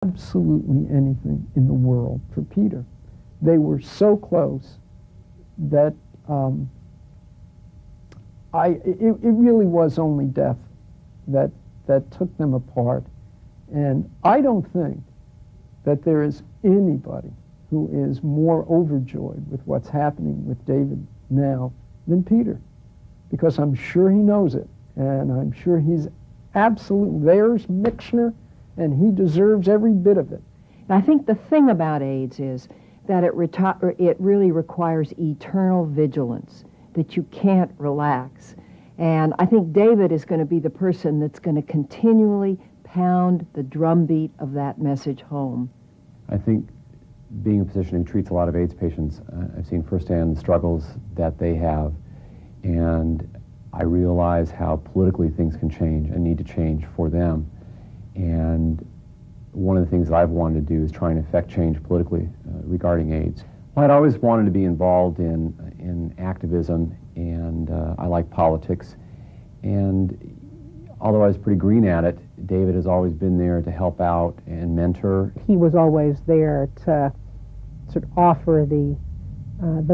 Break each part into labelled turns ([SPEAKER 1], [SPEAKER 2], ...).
[SPEAKER 1] absolutely anything in the world for Peter. They were so close that it really was only death that took them apart. And I don't think that there is anybody who is more overjoyed with what's happening with David now than Peter, because I'm sure he knows it, and I'm sure he's absolutely, there's Mixner, and he deserves every bit of it.
[SPEAKER 2] I think the thing about AIDS is that it really requires eternal vigilance, that you can't relax. And I think David is going to be the person that's going to continually pound the drumbeat of that message home.
[SPEAKER 3] I think being a physician who treats a lot of AIDS patients, I've seen firsthand the struggles that they have, and I realize how politically things can change and need to change for them. And one of the things that I've wanted to do is try and affect change politically regarding AIDS. Well, I'd always wanted to be involved in activism, and I like politics. And although I was pretty green at it, David has always been there to help out and mentor.
[SPEAKER 4] He was always there to sort of offer the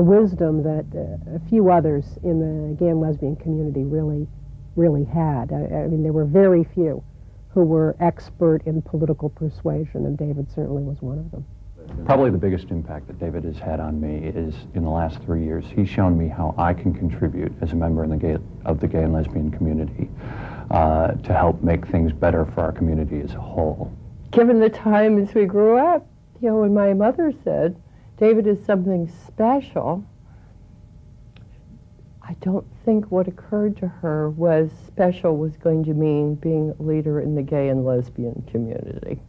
[SPEAKER 4] wisdom that a few others in the gay and lesbian community really had. I mean, there were very few who were expert in political persuasion, and David certainly was one of them.
[SPEAKER 5] Probably the biggest impact that David has had on me is in the last 3 years. He's shown me how I can contribute as a member of the gay and lesbian community to help make things better for our community as a whole.
[SPEAKER 6] Given the time as we grew up, you know, when my mother said, David is something special, I don't think what occurred to her was special was going to mean being a leader in the gay and lesbian community.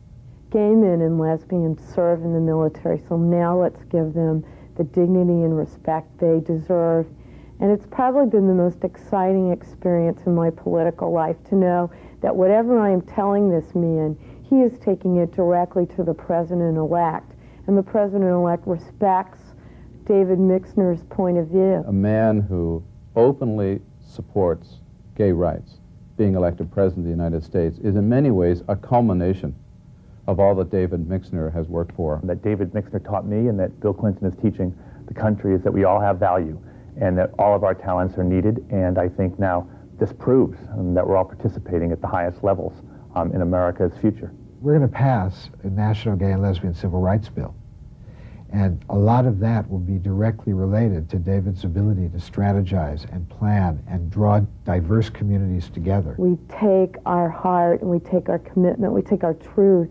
[SPEAKER 7] Gay men and lesbians serve in the military, so now let's give them the dignity and respect they deserve. And it's probably been the most exciting experience in my political life to know that whatever I am telling this man, he is taking it directly to the president-elect. And the president-elect respects David Mixner's point of view.
[SPEAKER 8] A man who openly supports gay rights, being elected president of the United States, is in many ways a culmination of all that David Mixner has worked for.
[SPEAKER 9] That David Mixner taught me and that Bill Clinton is teaching the country is that we all have value and that all of our talents are needed. And I think now this proves that we're all participating at the highest levels in America's future.
[SPEAKER 10] We're going to pass a national gay and lesbian civil rights bill. And a lot of that will be directly related to David's ability to strategize and plan and draw diverse communities together.
[SPEAKER 7] We take our heart and we take our commitment, we take our truth,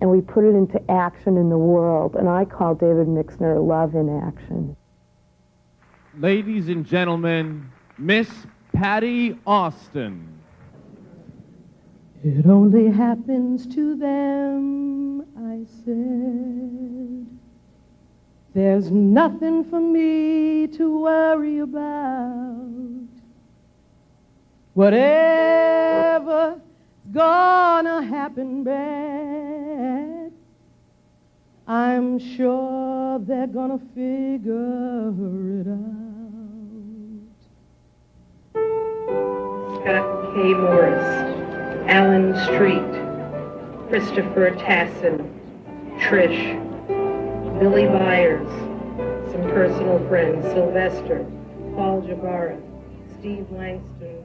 [SPEAKER 7] and we put it into action in the world. And I call David Mixner love in action.
[SPEAKER 11] Ladies and gentlemen, Miss Patty Austin.
[SPEAKER 12] It only happens to them, I said. There's nothing for me to worry about. Whatever's gonna happen bad, I'm sure they're gonna figure it out.
[SPEAKER 13] Scott K. Morris, Allen Street, Christopher Tassin, Trish, Billy Byers, some personal friends, Sylvester, Paul Jabara, Steve Langston,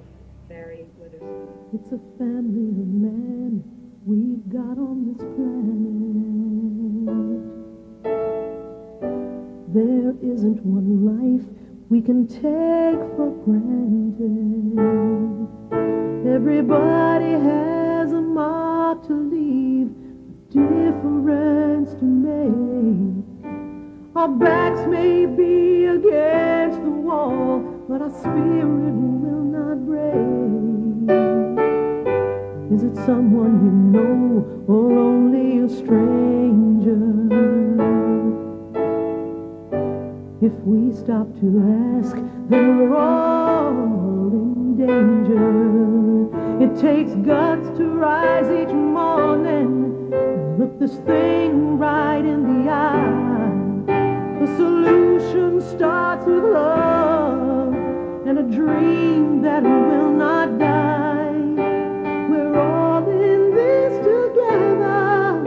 [SPEAKER 13] Barry Witherspoon.
[SPEAKER 12] It's a family of men we've got on this planet. There isn't one life we can take for granted. Everybody has a mark to leave, a difference to make. Our backs may be against the wall, but our spirit will not break. Is it someone you know or only a stranger? If we stop to ask, then we're all in danger. It takes guts to rise each morning and look this thing right in the eye. The solution starts with love and a dream that will not die. We're all in this together.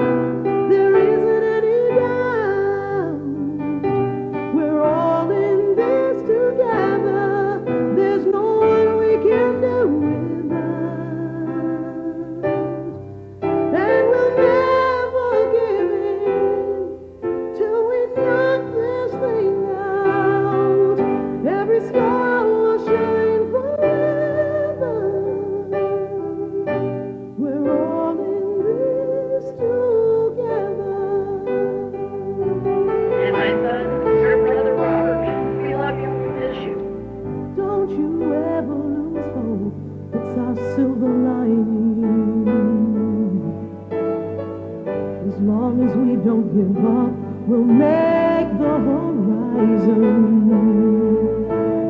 [SPEAKER 12] long as we don't give up, we'll make the horizon.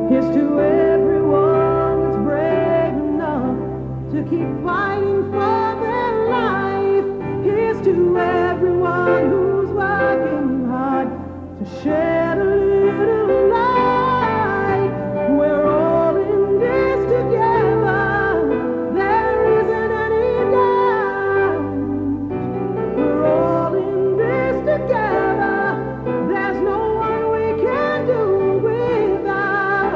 [SPEAKER 12] Here's to everyone that's brave enough to keep fighting for their life. Here's to everyone who's working hard to shed a little light. We're all in this together. There isn't any doubt. We're all in this together. There's no one we can do without.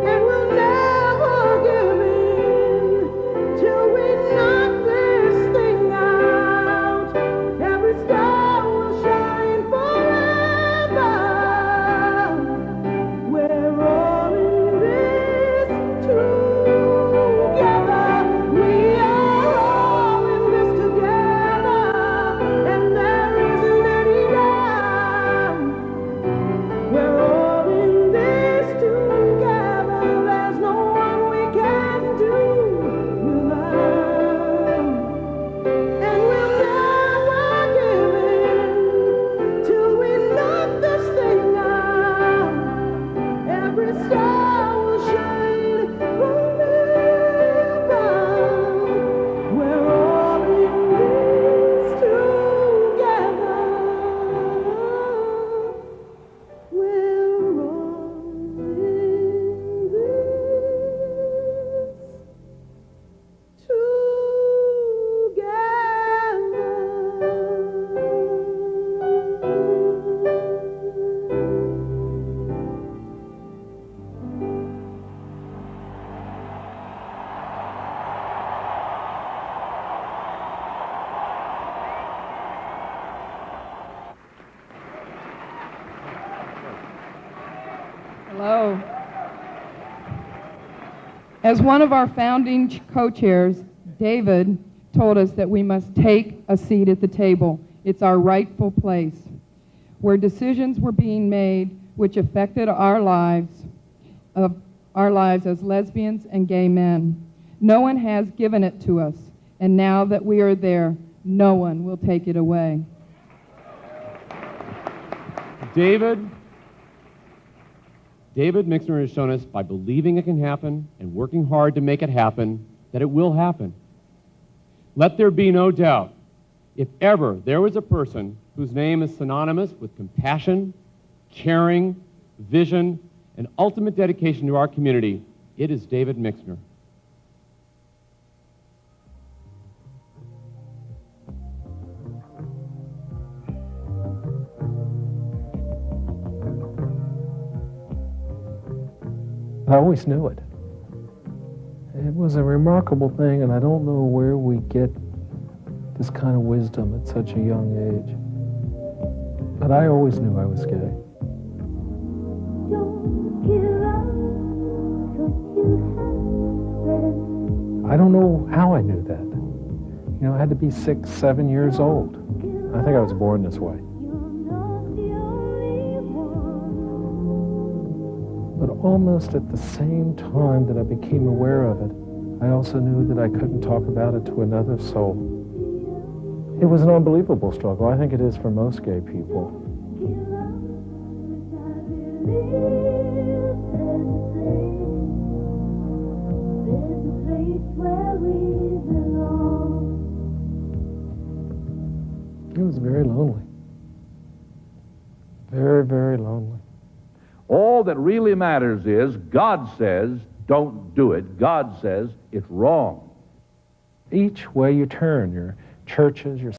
[SPEAKER 12] And we'll never give in till we knock this thing out. Every star will shine forever. We're all in this together. We are all in this together. And there isn't any doubt. We're all in this together. There's no one we can do without. And we'll never give in till we knock this thing out. Every star will shine forever. We're all in this together. We're all
[SPEAKER 14] Hello. As one of our founding co-chairs, David told us that we must take a seat at the table. It's our rightful place, where decisions were being made which affected our lives as lesbians and gay men. No one has given it to us, and now that we are there, no one will take it away.
[SPEAKER 11] David Mixner has shown us by believing it can happen and working hard to make it happen, that it will happen. Let there be no doubt, if ever there was a person whose name is synonymous with compassion, caring, vision, and ultimate dedication to our community, it is David Mixner.
[SPEAKER 15] I always knew it. It was a remarkable thing, and I don't know where we get this kind of wisdom at such a young age. But I always knew I was gay. I don't know how I knew that. You know, I had to be 6, 7 years old. I think I was born this way. But almost at the same time that I became aware of it, I also knew that I couldn't talk about it to another soul. It was an unbelievable struggle. I think it is for most gay people. It was very lonely. Very, very lonely.
[SPEAKER 16] All that really matters is God says, don't do it. God says it's wrong.
[SPEAKER 15] Each way you turn, your churches, your